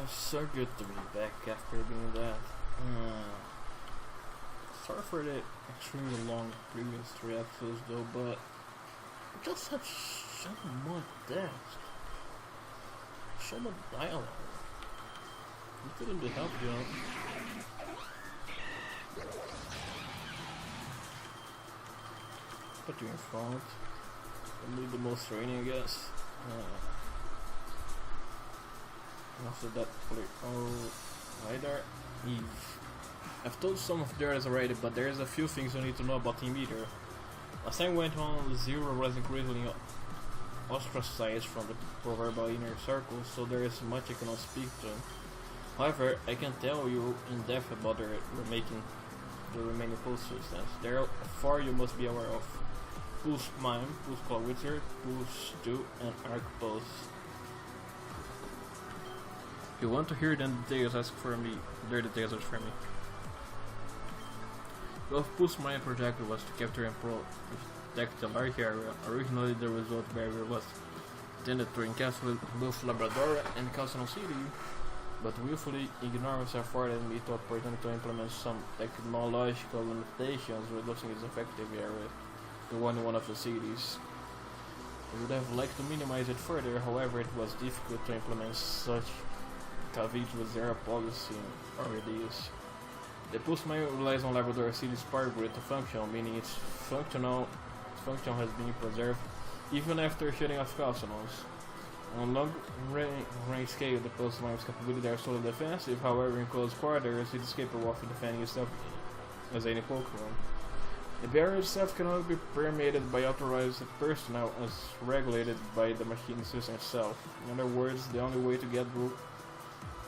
So good to be back after doing that. Sorry for the extremely long previous 3 episodes though, but we just had so much depth, so much dialogue. We couldn't be helped, you know. Put you in front. Only the most training, I guess. After that, hi there, Eve. I've told some of theirs already, but there's a few things you need to know about Team Leader. Last time went on, Zero was increasingly ostracized from the proverbial inner circle, so there is much I cannot speak to. However, I can tell you in depth about the remaining Pulse systems. There are 4 you must be aware of: Pulse Mime, Pulse Claw Wizard, Pulse 2, and Arc Pulse. If you want to hear them details, ask for me. Their details ask for me. Well, Pulse Mine project was to capture and protect the large area. Originally, the result barrier was intended to encapsulate both Labrador and Casino City, but willfully ignorance afforded me the opportunity to implement some technological limitations, reducing its effective area to only one of the cities. I would have liked to minimize it further, however, it was difficult to implement such caveat with zero policy ideas. The Pulse Mine relies on Labrador City's power grid to function, meaning its function has been preserved even after shutting off casinos. On long range scale, the Pulse Mine's capabilities are solely defensive, however in close quarters it is capable of defending itself as any Pokemon. The barrier itself can only be permeated by authorized personnel as regulated by the machine system itself. In other words, the only way to get through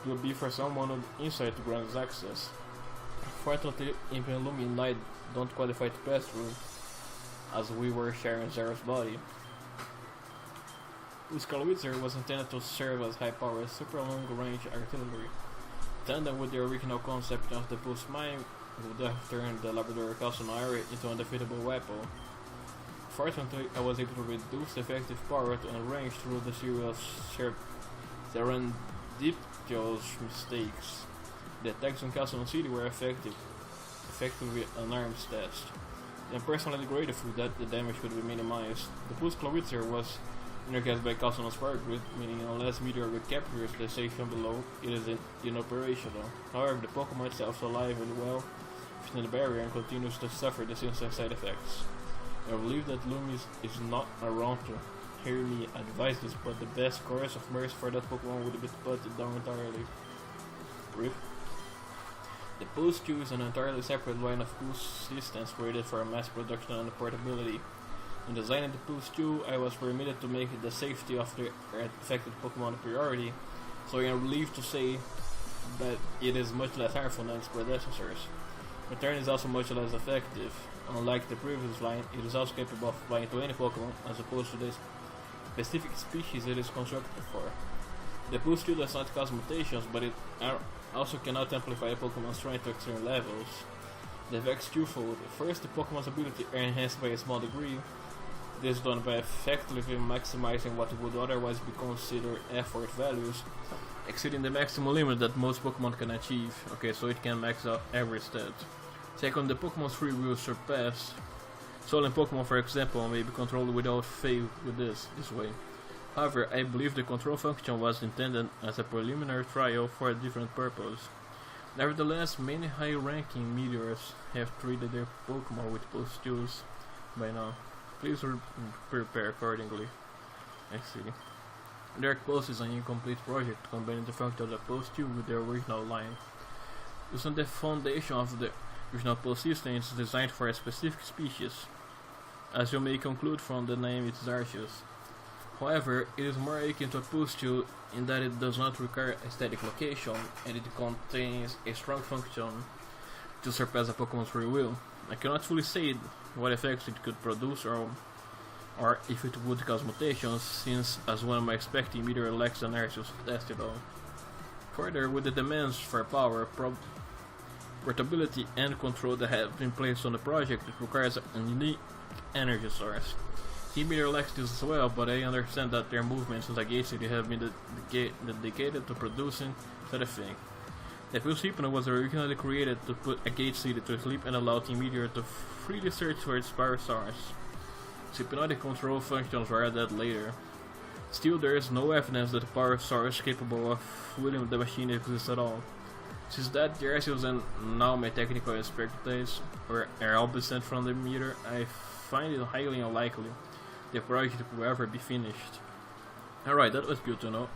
will be for someone inside to grant access. Fortunately, even Lumi and Light don't qualify to pass through, as we were sharing Zero's body. Pulse Wizard was intended to serve as high-powered, super long-range artillery. Tandem with the original concept of the Pulse Mine would have turned the Labrador Castle area into an undefeatable weapon. Fortunately, I was able to reduce the effective power and range through the serious serendipitous mistakes. The attacks on Castle City were effectively an arms test. I am personally grateful that the damage could be minimized. The Pulse Wizard was energized by Castle's power grid, meaning unless Meteor recaptures the station below, it is inoperational. However, the Pokemon itself is alive and well within the barrier and continues to suffer the same side effects. I believe that Lumi is not around to hear me advise this, but the best course of mercy for that Pokemon would be to put it down entirely. RIP. The Pulse 2 is an entirely separate line of Pulse systems created for mass production and portability. In designing the Pulse 2, I was permitted to make the safety of the affected Pokemon a priority, so I am relieved to say that it is much less harmful than its predecessors. Return is also much less effective. Unlike the previous line, it is also capable of applying to any Pokemon, as opposed to the specific species it is constructed for. The Pulse 2 does not cause mutations, but it also cannot amplify a Pokemon's strength to extreme levels. The effects twofold. First, the Pokemon's ability are enhanced by a small degree. This is done by effectively maximizing what would otherwise be considered effort values, exceeding the maximum limit that most Pokemon can achieve. Okay, so it can max out every stat. Second, the Pokemon's free will is surpassed. Stolen Pokemon, for example, may be controlled without fail with this way. However, I believe the control function was intended as a preliminary trial for a different purpose. Nevertheless, many high-ranking meteors have treated their Pokemon with Pulse 2s by now. Please prepare accordingly. I see. Dark Pulse is an incomplete project combining the function of the Pulse 2 with the original line. Using the foundation of the original Pulse system, it is designed for a specific species. As you may conclude from the name, it is Arceus. However, it is more akin to a Pulse 2 in that it does not require a static location, and it contains a strong function to surpass a Pokemon's free will. I cannot fully say what effects it could produce or if it would cause mutations, since as one might expect, Meteor lacks an Arceus tested on. Further, with the demands for power, portability and control that have been placed on the project, it requires a unique energy source. Team Leader likes this as well, but I understand that their movements in the gate city have been dedicated to producing such a thing. The Pulse Hypno was originally created to put a gate city to sleep and allow Team Meteor to freely search for its power source. Its hypnotic control functions were added later. Still, there is no evidence that the power source capable of fooling the machine exists at all. Since that the Arceus and now my technical expertise are all sent from the meter, I find it highly unlikely the project will ever be finished. Alright, that was good to know.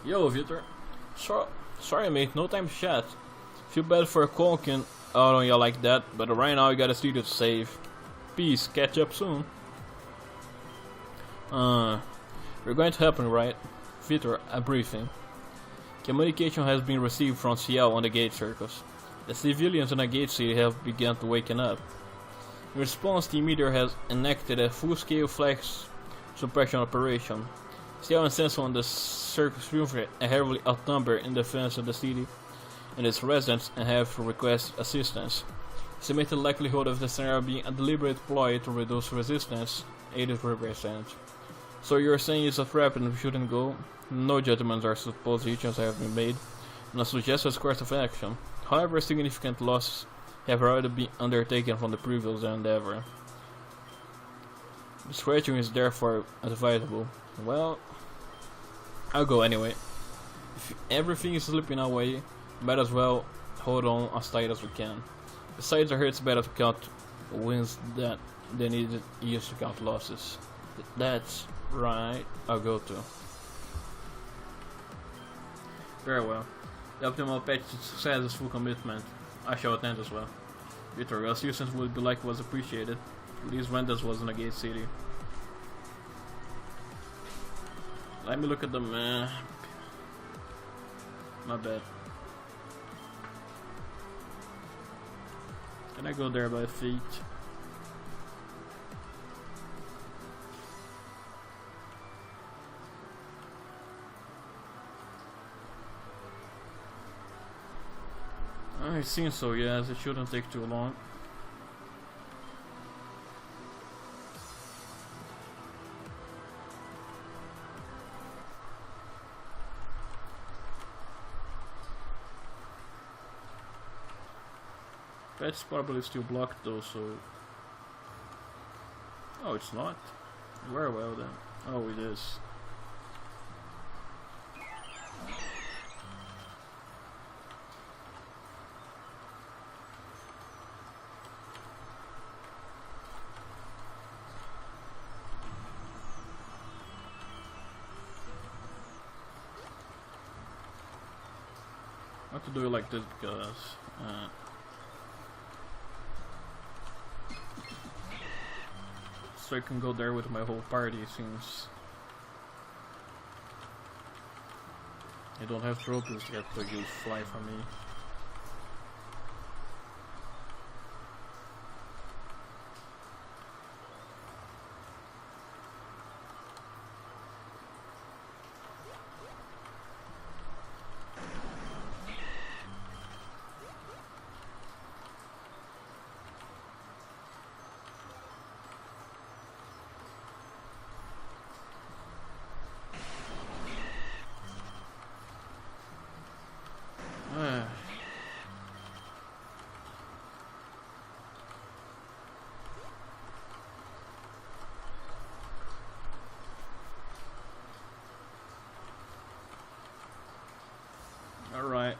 Yo, Victor. Sorry mate, no time to chat. Feel bad for conking out on you like that, but right now I got a studio to save. Peace, catch up soon. We're going to happen, right? Victor, a briefing. Communication has been received from CL on the gate circus. The civilians in the gate city have begun to waken up. In response, Team Meteor has enacted a full-scale flex suppression operation. CL insists on the circus triumvirate are heavily outnumbered in defense of the city and its residents and have requested assistance. Estimated likelihood of the scenario being a deliberate ploy to reduce resistance, 83%. So you're saying it's a trap and we shouldn't go? No judgments or suppositions have been made, and a suggested course of action. However, significant losses have already been undertaken from the previous endeavor. Discretion is therefore advisable. Well, I'll go anyway. If everything is slipping away, might as well hold on as tight as we can. Besides, I heard it's better to count wins than it is to count losses. That's right, I'll go too. Very well. The optimal patch to success is full commitment. I shall attend as well. Victor, your assistance would be like was appreciated. At least when this was in a gate city. Let me look at the map. My bad. Can I go there by feet? It seems so, yes, it shouldn't take too long. That's probably still blocked though, so... Oh, it's not? Very well then. Oh, it is. I have to do it like this because so I can go there with my whole party since I don't have trophies yet to use fly for me. Alright.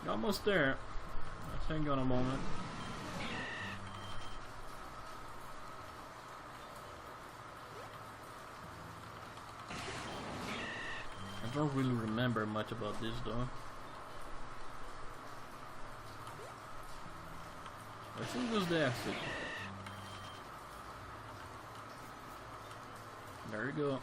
Almost there. Let's hang on a moment. I don't really remember much about this though. I think this is the exit. There you go.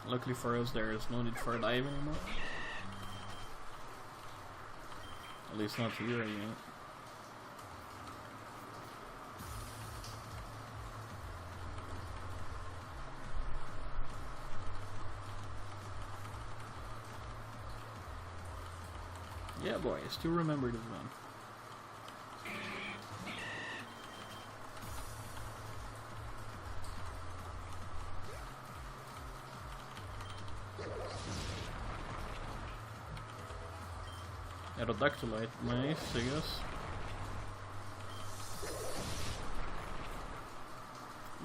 Luckily for us, there is no need for diving anymore. At least not here yet. Yeah, boy, I still remember this one. Aerodactylite, nice, I guess.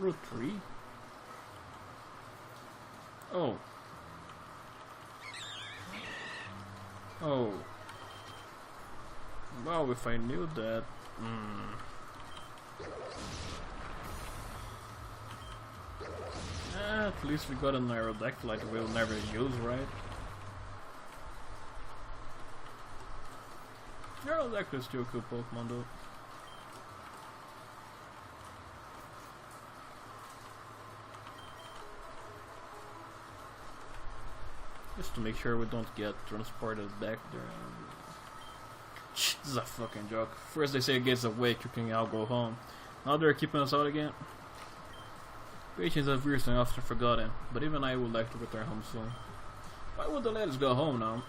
Route 3? Oh. Oh. Wow, if I knew that. At least we got an Aerodactylite we'll never use, right? Aerodactyl is still a cool Pokemon though. Just to make sure we don't get transported back there. This is a fucking joke. First they say it gets awake, you can all go home. Now they're keeping us out again. Patience have recently often forgotten, but even I would like to return home soon. Why would they let us go home now?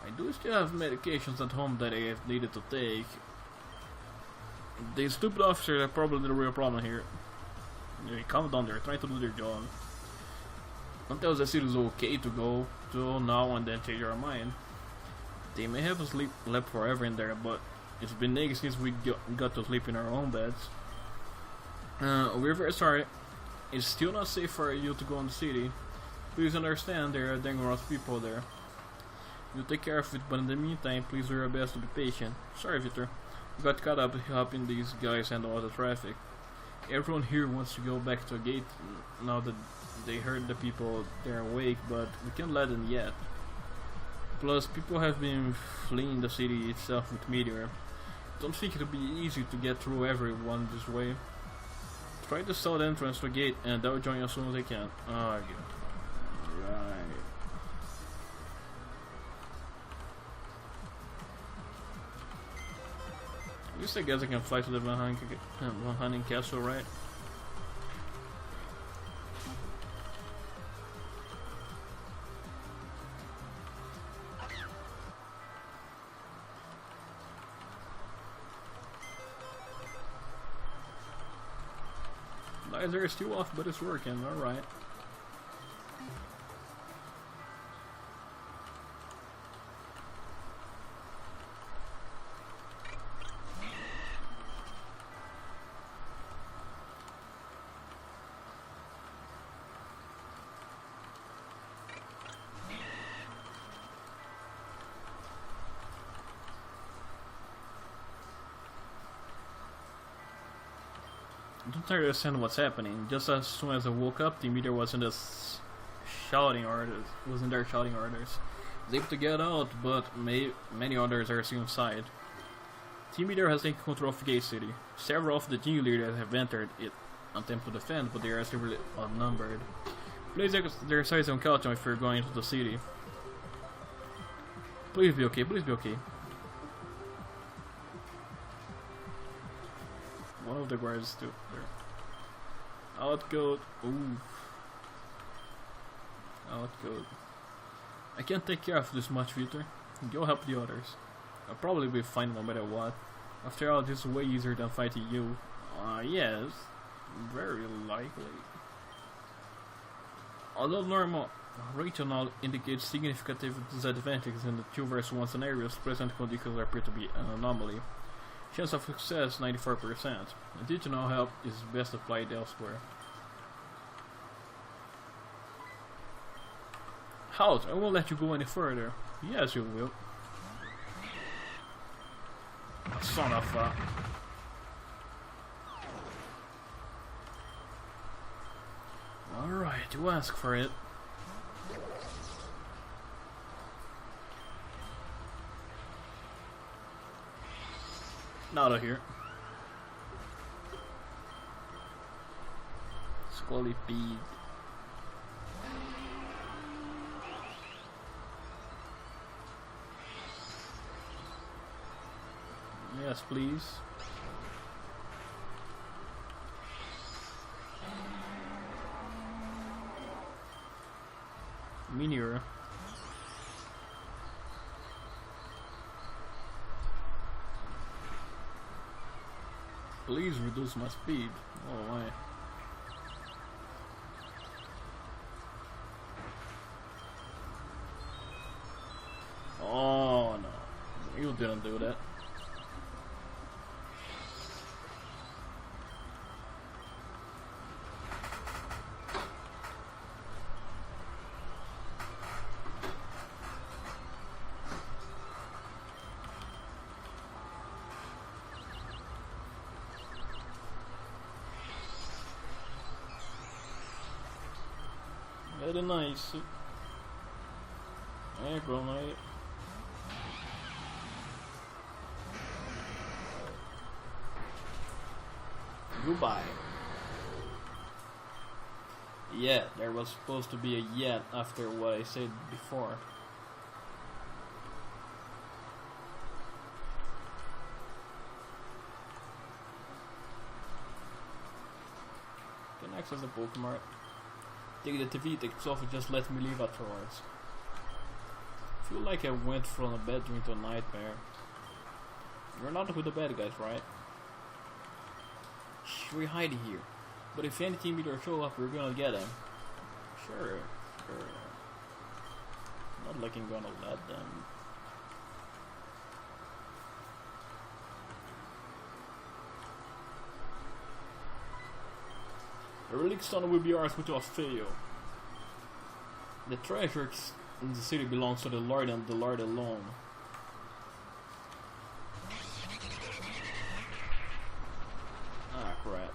I do still have medications at home that I have needed to take. These stupid officers are probably the real problem here. They calm down, they're trying to do their job. Don't tell us the city's okay to go to now and then change our mind. They may have us left forever in there, but it's been ages since we got to sleep in our own beds. We're very sorry. It's still not safe for you to go in the city. Please understand, there are dangerous people there. You take care of it, but in the meantime, please do your best to be patient. Sorry, Victor. We got caught up helping these guys handle all the traffic. Everyone here wants to go back to a gate now that they heard the people they're awake, but we can't let them yet. Plus, people have been fleeing the city itself with Meteor. Don't think it'll be easy to get through everyone this way. Try the south entrance to the gate and they'll join as soon as they can. Oh, good. Right. At least I guess I can fly to the Van Hunting Castle, right? Laser is still off, but it's working, alright. I don't understand what's happening. Just as soon as I woke up, the meteor was in this shouting orders. Wasn't there shouting orders? I was able to get out, but many others are still inside. Team Leader has taken control of Gate City. Several of the team leaders have entered it, attempting to defend, but they are severely outnumbered. Please exercise on caution if you're going into the city. Please be okay. Please be okay. One of the guards still there. Outgoed. Ooh. Outgoed. I can't take care of this much, Victor. Go help the others. I'll probably be fine no matter what. After all, this is way easier than fighting you. Yes. Very likely. Although normal rational indicates significant disadvantages in the 2 vs 1 scenarios, present conditions appear to be an anomaly. Chance of success 94%. Additional help is best applied elsewhere. Halt! I won't let you go any further. Yes, you will. Son of a... Alright, you ask for it. Out of here. Squally Bead. Yes, please. Meteor. Please reduce my speed. Oh my. Oh no. You didn't do that. Very nice. Aggro knight. Goodbye. Yeah, there was supposed to be a yet after what I said before. Can I access the Pokemon? Take the TV tickets off and just let me leave afterwards. I feel like I went from a bad dream to a nightmare. You're not with the bad guys, right? Shh, we're hiding here. But if any team leader show up, we're gonna get them. Sure. Not like I'm gonna let them. The relic stone will be ours without fail. The treasure in the city belongs to the Lord and the Lord alone. Ah, crap.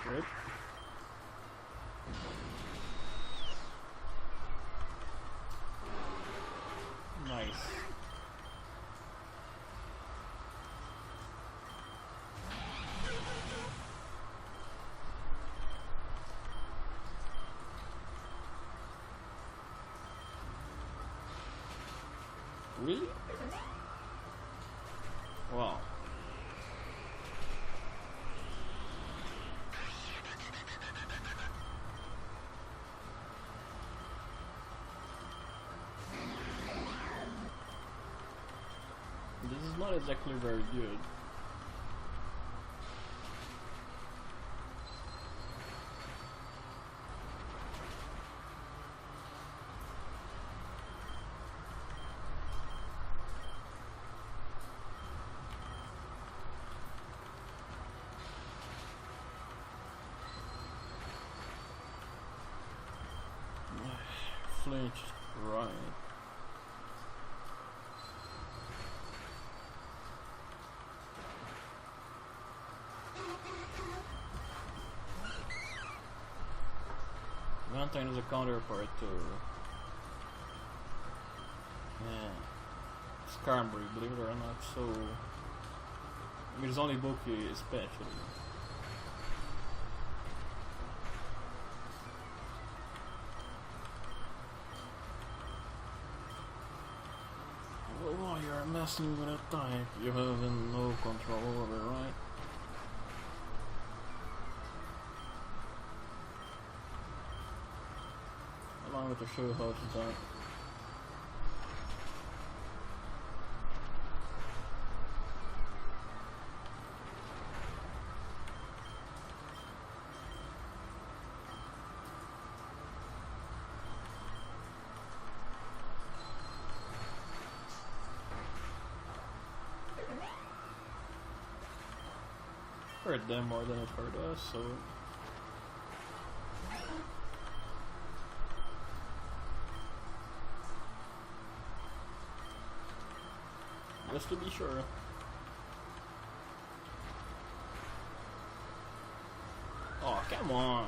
Rip. Nice. Really? Wow. This is not exactly very good. Flinch, right. Mountain is a counterpart to Skarmory, believe it or not, so I mean, it's only Boki especially. Oh, you're messing with a type you have no control over, right? Along with the show how it's done. Hurt them more than it hurt us, so just to be sure. Oh, come on.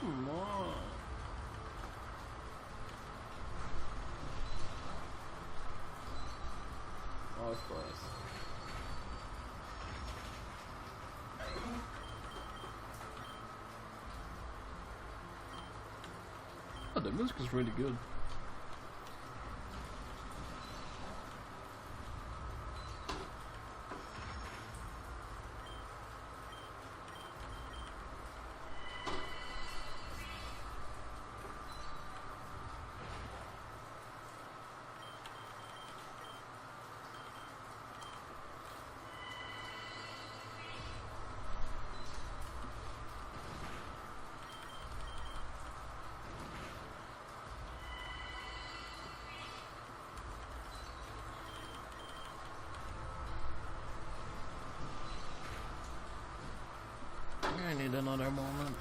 Come on. Oh, of course. Oh, the music is really good. I need another moment.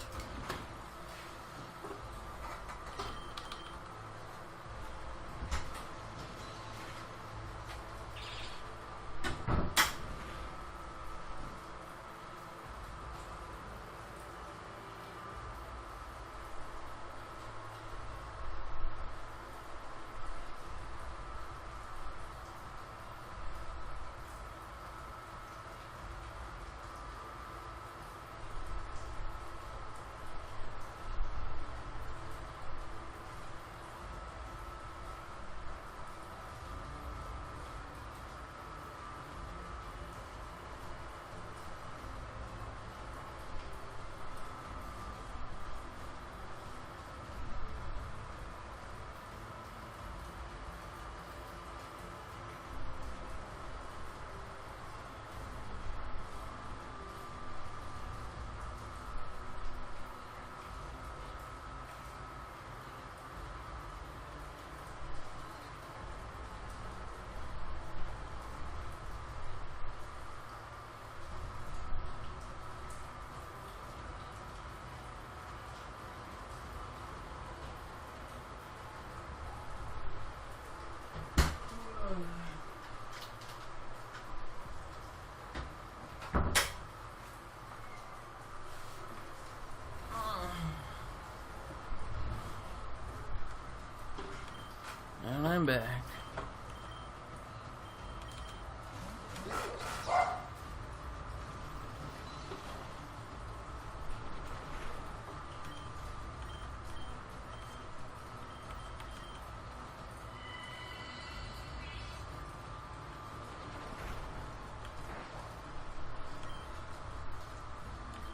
And I'm back.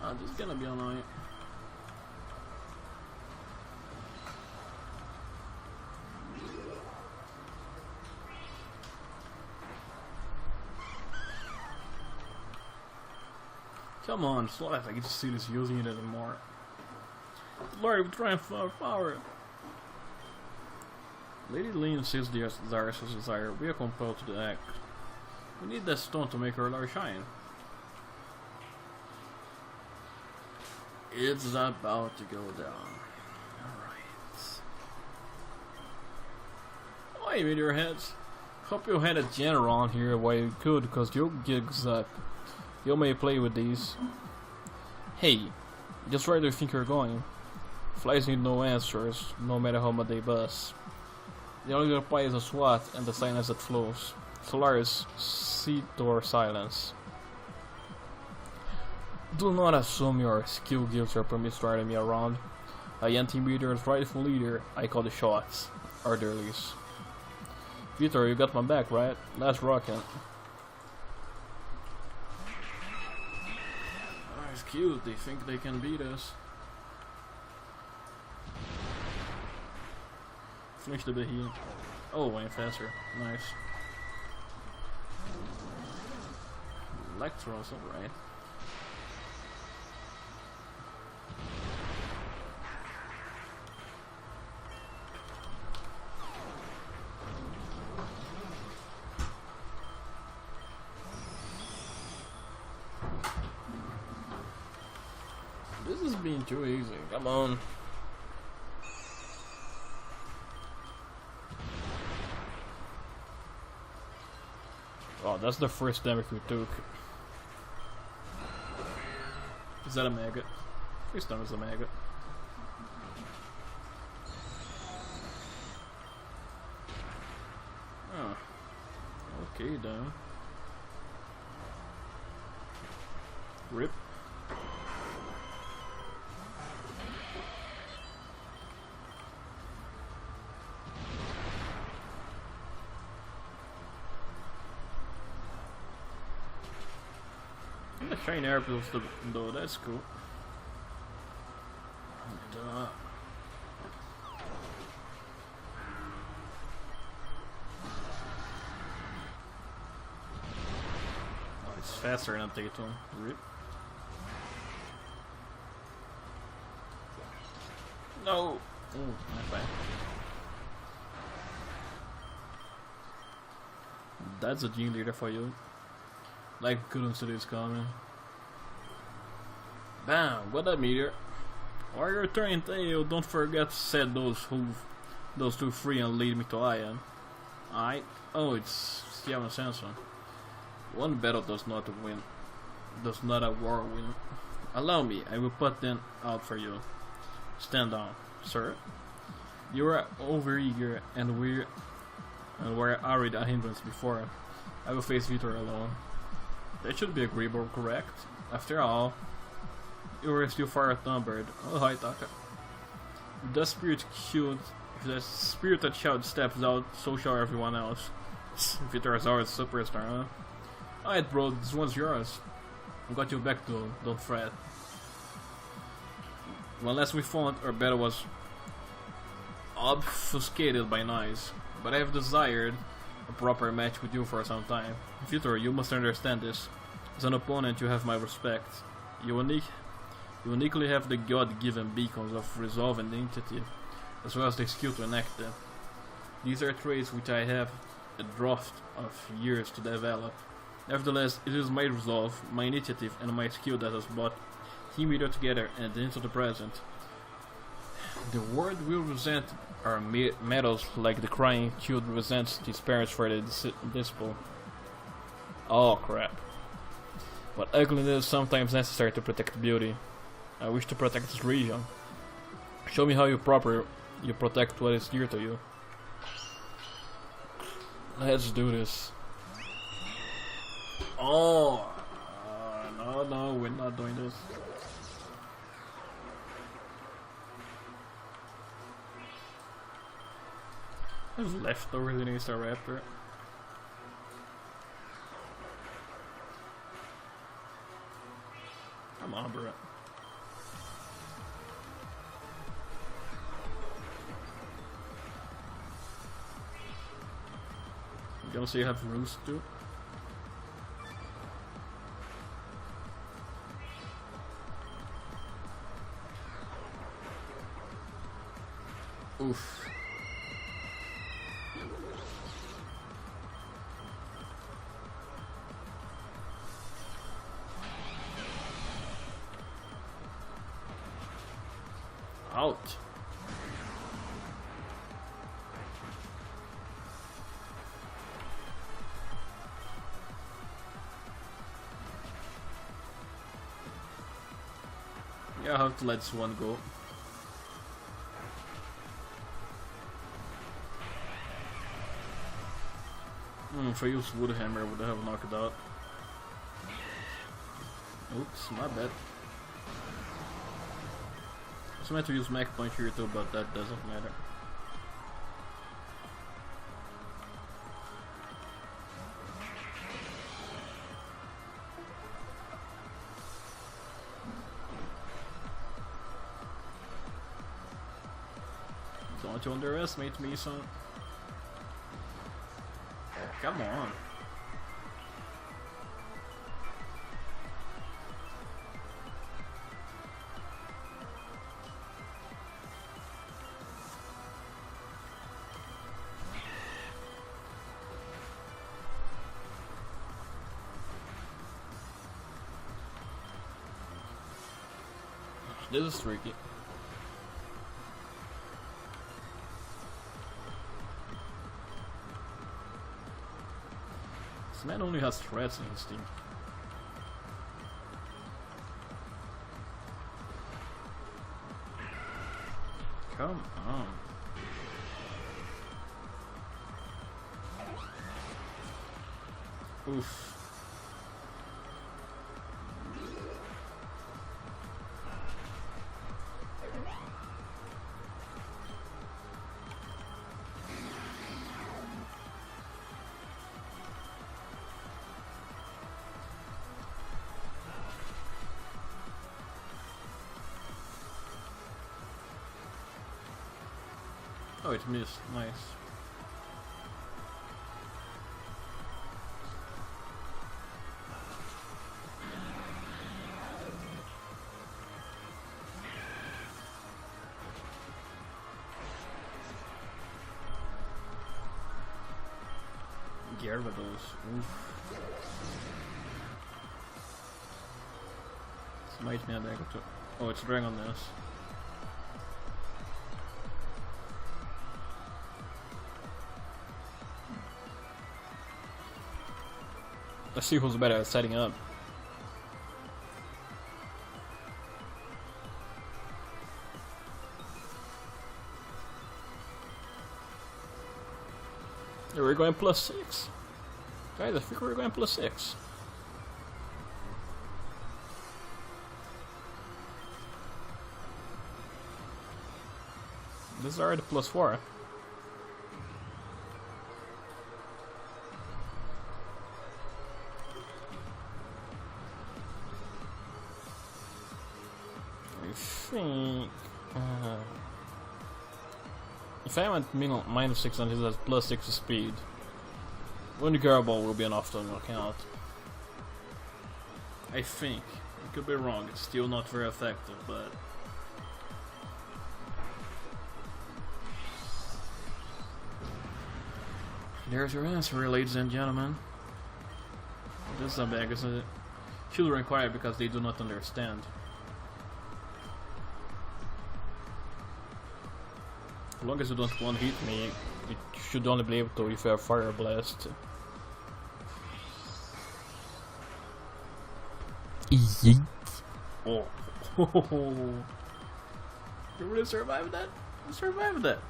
Oh, this is gonna be annoying. Come on, it's not like I get to see this using it anymore. Lord, we're trying for power. Lady Lean sees the Darius' desire. We are compelled to the act. We need that stone to make our light shine. It's about to go down. Alright. Why you in your heads? Hope you had a gen around here while you could, because your gigs up. You may play with these. Hey, just where do you think you're going? Flies need no answers, no matter how much they buzz. The only reply is a swat and the silence that flows. Solaris, seat or silence. Do not assume your skill gives your permits to order me around. I am team leader's rightful leader. I call the shots. Orderlies. Peter, you got my back, right? Let's rock it. It's cute, they think they can beat us. Finish the Bahia. Oh, went faster. Nice. Electros, alright. This is being too easy. Come on. Oh, that's the first damage we took. Is that a maggot? Please tell me it's a maggot. Oh. Okay then. Rip. I'm gonna train airplanes though, that's cool. Duh. Oh, it's faster than Tatum. Rip. No! Ooh, not bad. That's a gene leader for you. Like couldn't see this coming. Bam! What that meteor? While you're turning tail, don't forget to set those two free and lead me to Ian. Alright? Oh, it's Steven Sanson. One battle does not win. Does not a war win. Allow me, I will put them out for you. Stand down, sir. You are overeager and were already a hindrance before. I will face Victor alone. That should be agreeable, correct? After all, you were still far outnumbered. Oh, hi, Taka. If the spirited child steps out, so shall everyone else. Victor is our superstar, huh? Alright, bro, this one's yours. I got you back to, don't fret. When last we fought, our battle was obfuscated by noise, but I have desired a proper match with you for some time. Victor, you must understand this. As an opponent, you have my respect. You uniquely have the God-given beacons of resolve and initiative, as well as the skill to enact them. These are traits which I have a drought of years to develop. Nevertheless, it is my resolve, my initiative, and my skill that has brought Team together and into the present. The world will resent our medals like the crying child resents his parents for the disciple. Oh crap. But ugliness is sometimes necessary to protect beauty. I wish to protect this region. Show me how you protect what is dear to you. Let's do this. Oh no, we're not doing this. There's leftovers in a Staraptor. Come on, bro. You gonna say you have roost too? Oof. Out. Yeah, I have to let this one go. If I used Wood Hammer, I would have knocked it out. Oops, my bad. I was meant to use Mech Punch here too, but that doesn't matter. Don't you underestimate me, son. Come on. This is tricky. This man only has threats in his team. Come on. Oof. Oh, it missed. Nice. Gyarados. Oof. Smite me back up to. Oh, it's Dragon Nest. Let's see who's better at setting up. Yeah, we're going +6. Guys, I think we're going +6. This is already +4. I think if I went -6 and he has +6 speed, when the Garaball will be enough to knock out. I think. I could be wrong, it's still not very effective, but there's your answer, ladies and gentlemen. This is a bag, isn't it? Children cry because they do not understand. As long as you don't one hit me, you should only be able to if you have Fire Blast. Yeet. Oh. You really survived that? You survived that.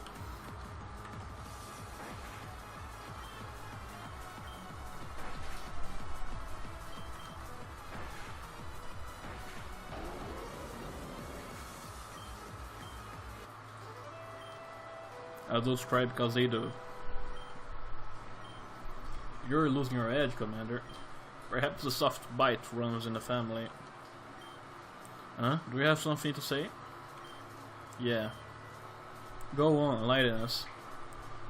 Adults cry because they do. You're losing your edge, Commander. Perhaps the soft bite runs in the family. Huh? Do you have something to say? Yeah. Go on, enlighten us.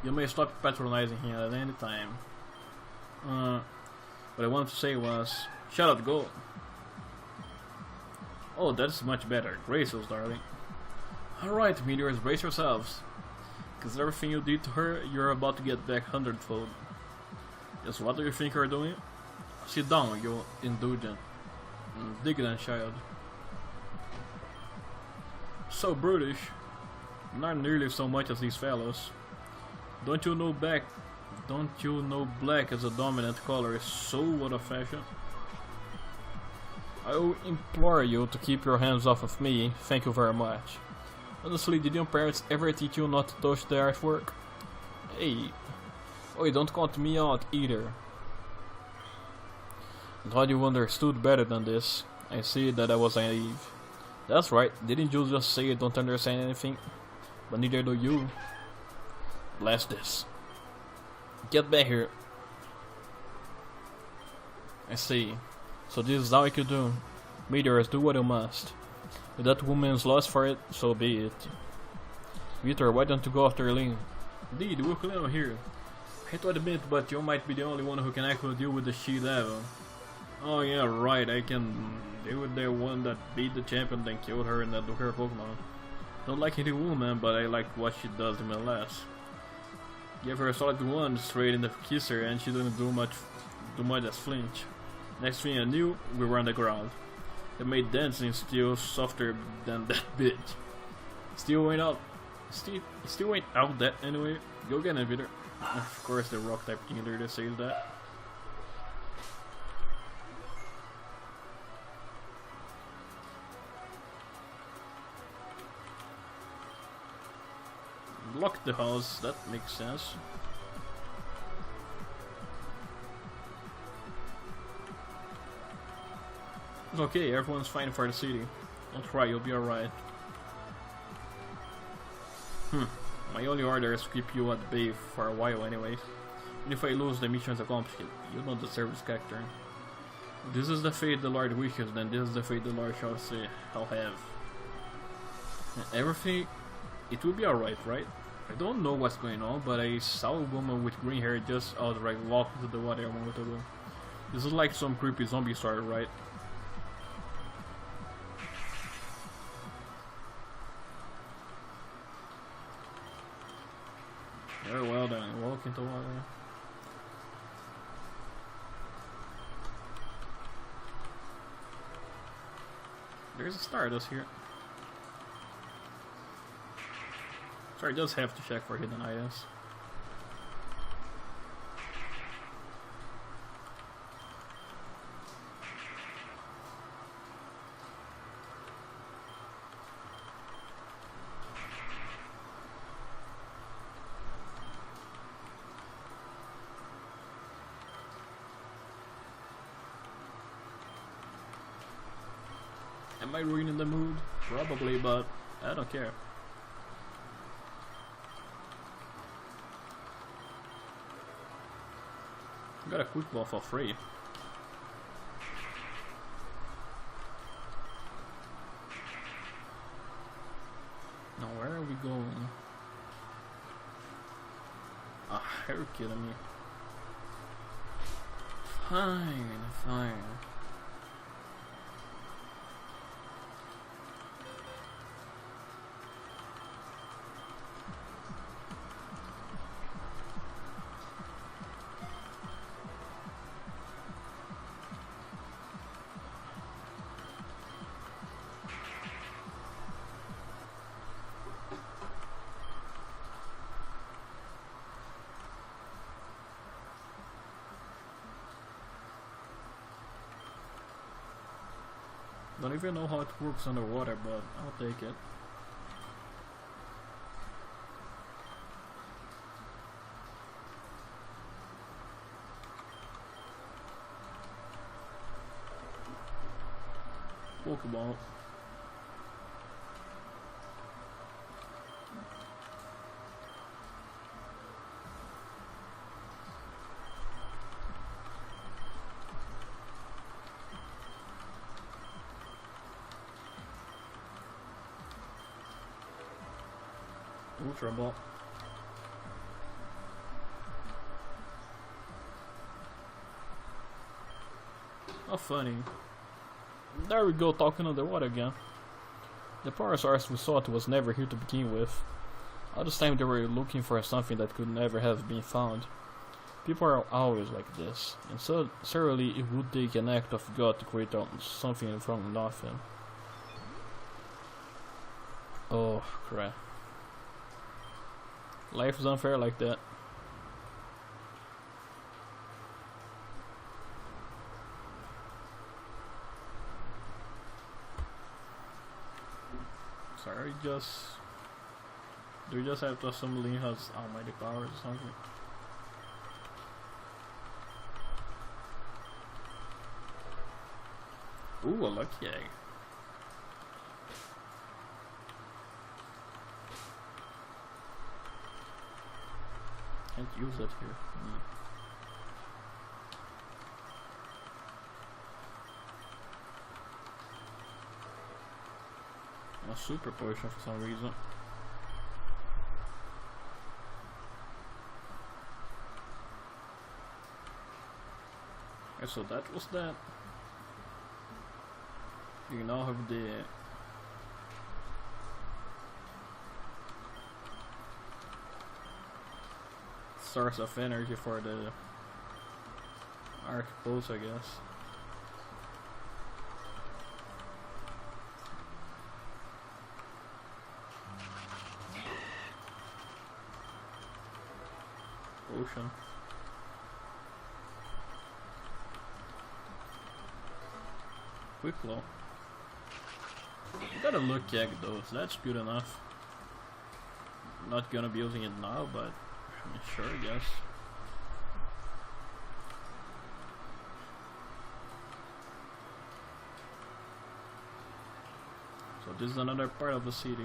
You may stop patronizing him at any time. What I wanted to say was, shut up, go. Oh, that's much better. Grace us, darling. Alright, meteors, brace yourselves. Because everything you did to her, you're about to get back 100-fold. Yes, what do you think you're doing? Sit down, you indulgent, indignant child. So brutish. Not nearly so much as these fellows. Don't you know black as a dominant color is so out of fashion? I will implore you to keep your hands off of me, thank you very much. Honestly, did your parents ever teach you not to touch the artwork? Hey. Oh, you don't count me out either. I thought you understood better than this. I see that I was naive. That's right, didn't you just say you don't understand anything? But neither do you. Blast this. Get back here. I see. So this is how I could do. Meteors, do what you must. If that woman's lost for it, so be it. Victor, why don't you go after Lynn? Indeed, we'll clean up here. I hate to admit, but you might be the only one who can actually deal with the she-devil. Oh yeah, right, I can deal with the one that beat the champion then killed her and that took her Pokemon. Don't like the woman, but I like what she does even less. Give her a solid one straight in the kisser and she didn't do much as flinch. Next thing I knew, we were on the ground. It made dancing still softer than that bitch. Still went out. Still went out that anyway. Go get it, Peter. Of course, the rock type leader that says that. Block the house, that makes sense. It's okay, everyone's fine for the city. Don't cry, you'll be alright. My only order is to keep you at bay for a while anyways. And if I lose, the mission's accomplished. You don't deserve this character. If this is the fate the Lord wishes, then this is the fate the Lord shall say, I'll have. And everything, it will be alright, right? I don't know what's going on, but I saw a woman with green hair just outright walk into the water a moment ago. This is like some creepy zombie story, right? Very well then, walk into water. There's a Stardust here. Sorry, does have to check for hidden items. Am I ruining the mood? Probably, but I don't care. Got a quick ball for free. Now where are we going? Ah, you're kidding me. Fine. Don't even know how it works underwater, but I'll take it. Pokeball. Ultra Ball. How funny. There we go, talking underwater again. The Parasaurus we sought was never here to begin with. All this time they were looking for something that could never have been found. People are always like this, and so certainly it would take an act of God to create something from nothing. Oh crap. Life is unfair like that. Sorry, do you just have to assume Link has almighty powers or something? Ooh, a lucky egg. Can't use it here. A super potion for some reason. Okay, so that was that. You now have the source of energy for the Arc Pulse, I guess. potion. Quick claw. Got a lucky egg though, so that's good enough. Not gonna be using it now, but I mean, sure, I guess. So this is another part of the city.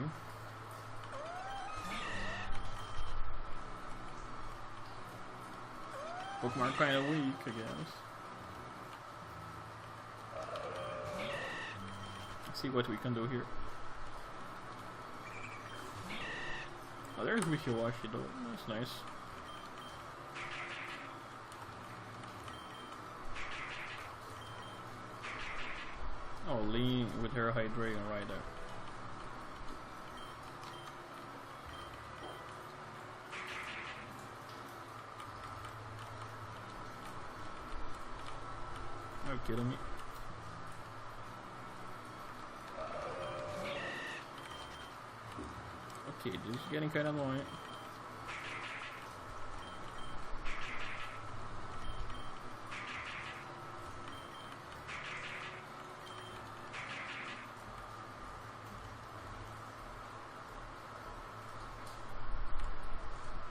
Pokemon are kinda weak, I guess. Let's see what we can do here. Oh, there's Wishiwashi though, that's nice. Oh, Lee with her Hydreigon right there. Are you kidding me? Okay, this is getting kind of annoying.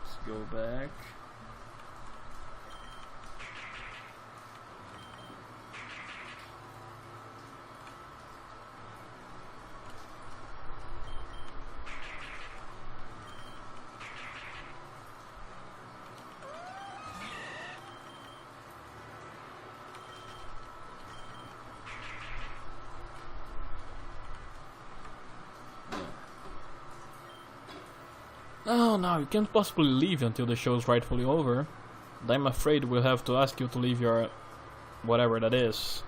Let's go back. Oh no, you can't possibly leave until the show is rightfully over. And I'm afraid we'll have to ask you to leave your whatever that is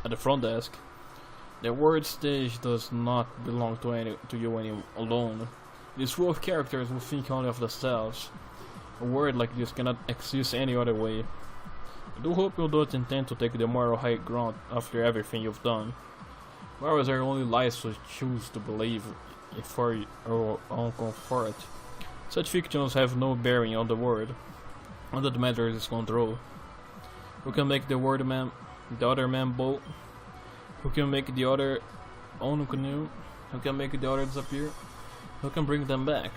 at the front desk. The word stage does not belong to you alone. This row of characters will think only of themselves. A word like this cannot exist any other way. I do hope you don't intend to take the moral high ground after everything you've done. Morals are only lies to choose to believe for your own comfort. Such fictions have no bearing on the word. All that matters is control. Who can make the other man bolt? Who can make the other own a canoe? Who can make the other disappear? Who can bring them back?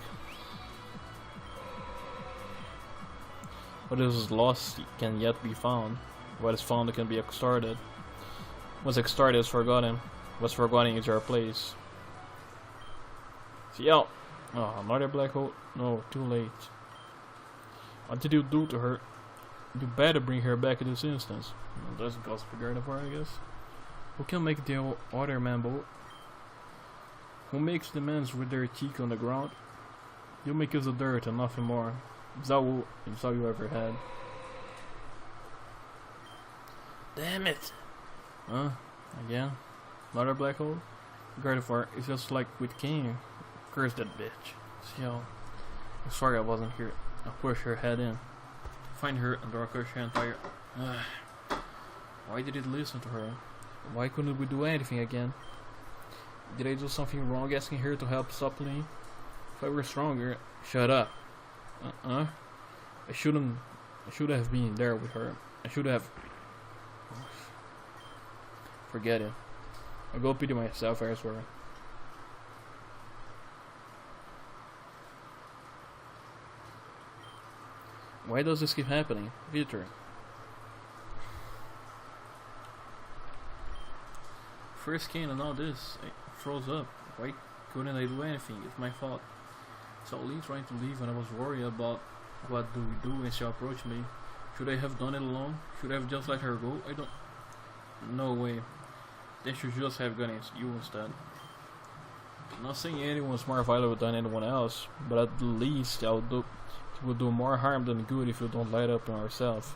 What is lost can yet be found. What is found can be extorted. What's extorted is forgotten. What's forgotten is your place. See out! Oh, another black hole? No, too late. What did you do to her? You better bring her back in this instance. Well, that's gossip Gardevoir, I guess. Who can make the other man bolt? Who makes the men with their cheek on the ground? You make us the dirt and nothing more. It's all you ever had. Damn it! Huh? Again? Another black hole? Gardevoir is just like with King. Curse that bitch. See how? I'm sorry I wasn't here. I'll push her head in. Find her and I'll crush her entire. Why did it listen to her? Why couldn't we do anything again? Did I do something wrong asking her to help stop Lee? If I were stronger, shut up. I should have been there with her. I should have. Forget it. I'll go pity myself elsewhere. Why does this keep happening? Victor. First came and all this, I froze up. Why couldn't I do anything? It's my fault. So Lee trying to leave and I was worried about what do we do when she approached me. Should I have done it alone? Should I have just let her go? I don't... No way. They should just have gone you instead. Not saying anyone's more valuable than anyone else, but at least it will do more harm than good if you don't light up on yourself.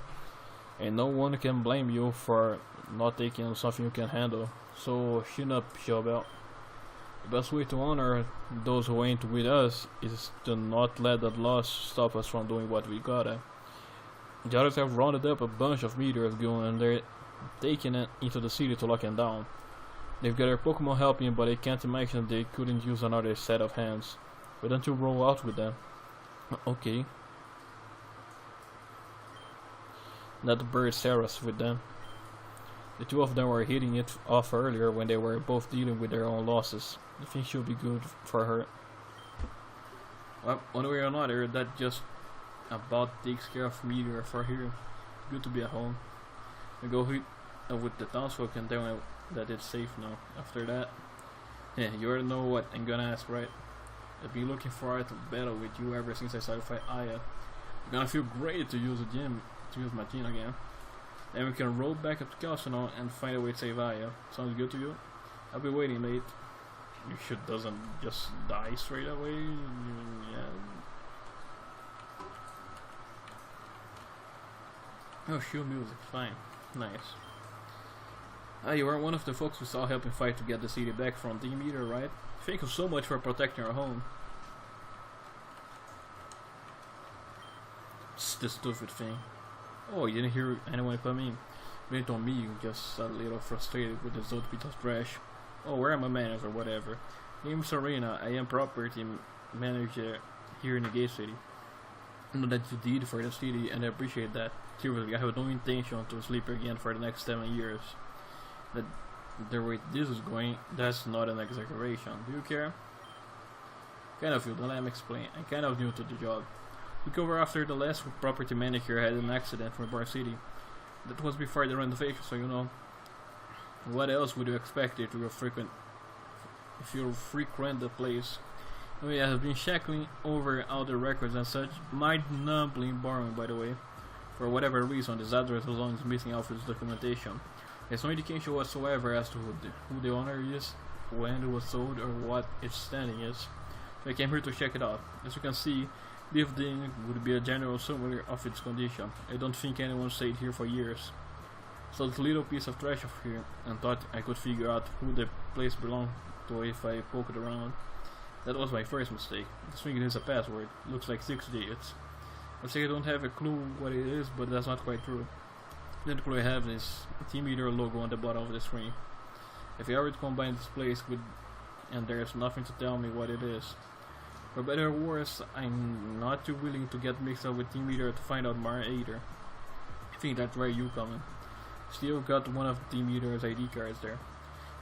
And no one can blame you for not taking something you can handle. So chin up, Showbelt. The best way to honor those who ain't with us is to not let that loss stop us from doing what we gotta. The others have rounded up a bunch of meteors going and they're taking it into the city to lock him down. They've got their Pokemon helping, but I can't imagine they couldn't use another set of hands. Why don't you roll out with them? Okay. That the bird Sarah's with them. The two of them were hitting it off earlier when they were both dealing with their own losses. I think she'll be good for her. Well, one way or another, that just about takes care of Meteor for here. Good to be at home. I go with the townsfolk and tell them that it's safe now. After that, yeah, you already know what I'm gonna ask, right? I've been looking forward to battle with you ever since I started to fight Aya. I'm gonna feel great to use my gym again. Then we can roll back up to Casino and find a way to save Aya. Sounds good to you? I'll be waiting, mate. You should doesn't just die straight away. Yeah. Oh, shoe music, fine. Nice. You are one of the folks we saw helping fight to get the city back from Team Eater, right? Thank you so much for protecting our home. It's the stupid thing. Oh, you didn't hear anyone come in. Blame it on me, you just a little frustrated with the Zote bit of trash. Oh, where are my manners or whatever? Name is Serena, I am property manager here in the Gate City. I know that you did for the city and I appreciate that. Seriously, I have no intention to sleep again for the next 7 years. That the way this is going, that's not an exaggeration. Do you care? Kind of you, don't let me explain. I'm kind of new to the job. Took over after the last property manager had an accident from Bar City. That was before the renovation, so you know. What else would you expect if you frequent the place? Oh yeah, I have been checking over all the records and such. Mind-numbing boring, by the way. For whatever reason, this address alone is missing out of its documentation. There's no indication whatsoever as to who the owner is, when it was sold, or what its standing is. So I came here to check it out. As you can see, building would be a general summary of its condition. I don't think anyone stayed here for years. So this little piece of trash of here, and thought I could figure out who the place belonged to if I poked around. That was my first mistake. This thing is a password. Looks like 6 digits. I say I don't have a clue what it is, but that's not quite true. The only clue I have is Team Leader logo on the bottom of the screen. If I already combine this place with, and there's nothing to tell me what it is. For better or worse, I'm not too willing to get mixed up with Team Leader to find out more either. I think that's where you come in. Still got one of Team Leader's ID cards there.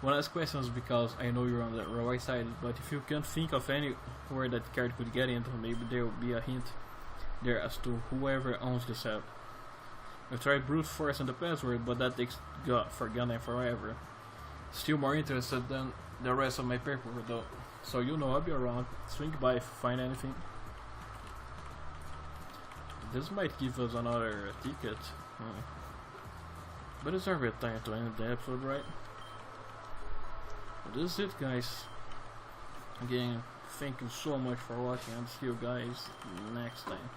Won't ask questions because I know you're on the right side, but if you can't think of anywhere that card could get into, maybe there will be a hint there as to whoever owns this app. I've tried brute force and the password, but that takes forgotten forever. Still more interested than the rest of my paperwork though. So you know I'll be around. Swing by if you find anything. This might give us another ticket. But it's already time to end the episode, right? But this is it, guys. Again, thank you so much for watching, and see you guys next time.